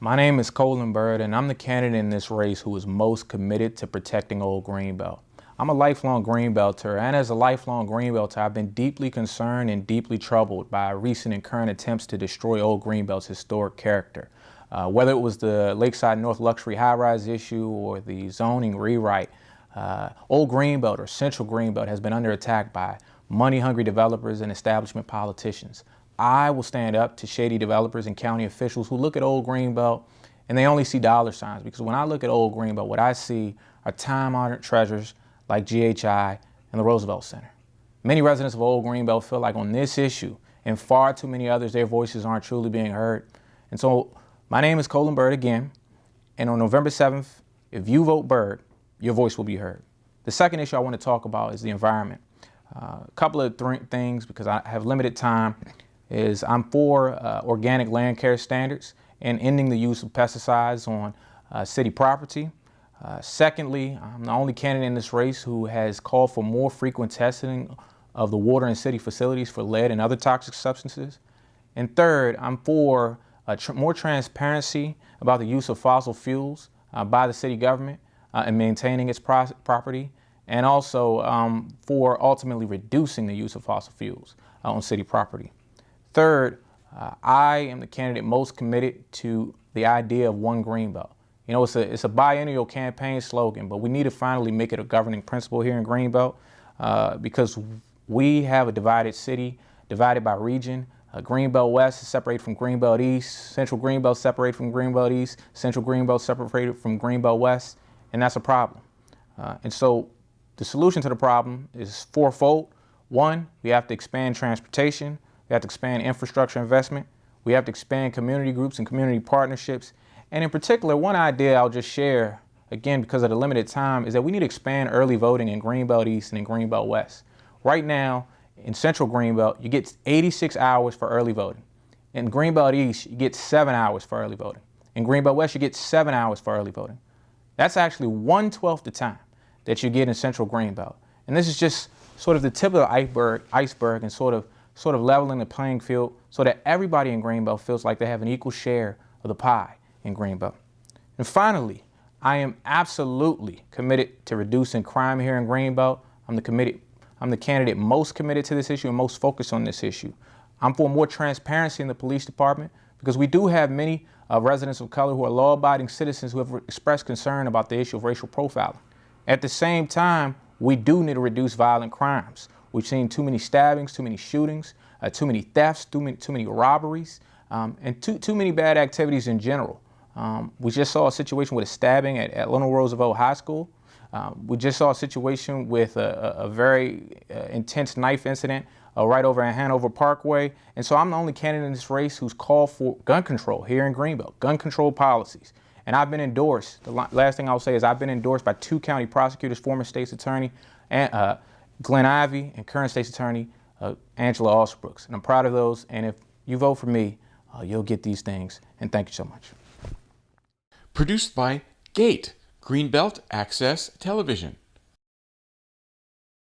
My name is Colin Byrd, and I'm the candidate in this race who is most committed to protecting Old Greenbelt. I'm a lifelong Greenbelter, and as a lifelong Greenbelter, I've been deeply concerned and deeply troubled by recent and current attempts to destroy Old Greenbelt's historic character. Whether it was the Lakeside North Luxury high-rise issue or the zoning rewrite, Old Greenbelt or Central Greenbelt has been under attack by money-hungry developers and establishment politicians. I will stand up to shady developers and county officials who look at Old Greenbelt and they only see dollar signs, because when I look at Old Greenbelt, what I see are time-honored treasures like GHI and the Roosevelt Center. Many residents of Old Greenbelt feel like on this issue and far too many others, their voices aren't truly being heard. And so my name is Colin Byrd again, and on November 7th, if you vote Byrd, your voice will be heard. The second issue I want to talk about is the environment. A couple of things, because I have limited time, is I'm for organic land care standards and ending the use of pesticides on city property. Secondly, I'm the only candidate in this race who has called for more frequent testing of the water in city facilities for lead and other toxic substances. And third, I'm for more transparency about the use of fossil fuels by the city government and maintaining its property, and also for ultimately reducing the use of fossil fuels on city property. Third, I am the candidate most committed to the idea of one Greenbelt. You know, it's a biennial campaign slogan, but we need to finally make it a governing principle here in Greenbelt because we have a divided city, divided by region. Greenbelt West is separated from Greenbelt East, Central Greenbelt separated from Greenbelt East, Central Greenbelt separated from Greenbelt West, and that's a problem. And so the solution to the problem is fourfold. One, we have to expand transportation. We have to expand infrastructure investment. We have to expand community groups and community partnerships. And in particular, one idea I'll just share, again, because of the limited time, is that we need to expand early voting in Greenbelt East and in Greenbelt West. Right now, in Central Greenbelt, you get 86 hours for early voting. In Greenbelt East, you get 7 hours for early voting. In Greenbelt West, you get 7 hours for early voting. That's actually 1/12 the time that you get in Central Greenbelt. And this is just sort of the tip of the iceberg and sort of leveling the playing field so that everybody in Greenbelt feels like they have an equal share of the pie in Greenbelt. And finally, I am absolutely committed to reducing crime here in Greenbelt. I'm the candidate most committed to this issue and most focused on this issue. I'm for more transparency in the police department because we do have many residents of color who are law-abiding citizens who have expressed concern about the issue of racial profiling. At the same time, we do need to reduce violent crimes. We've seen too many stabbings, too many shootings, too many thefts, too many robberies, and too many bad activities in general. We just saw a situation with a stabbing at Little Roosevelt High School. We just saw a situation with a very intense knife incident right over at Hanover Parkway. And so I'm the only candidate in this race who's called for gun control here in Greenbelt, gun control policies. And I've been endorsed, the last thing I'll say is I've been endorsed by 2 county prosecutors, former state's attorney, and Glenn Ivey, and current state's attorney, Angela Alsbrooks. And I'm proud of those. And if you vote for me, you'll get these things. And thank you so much. Produced by GATE, Greenbelt Access Television.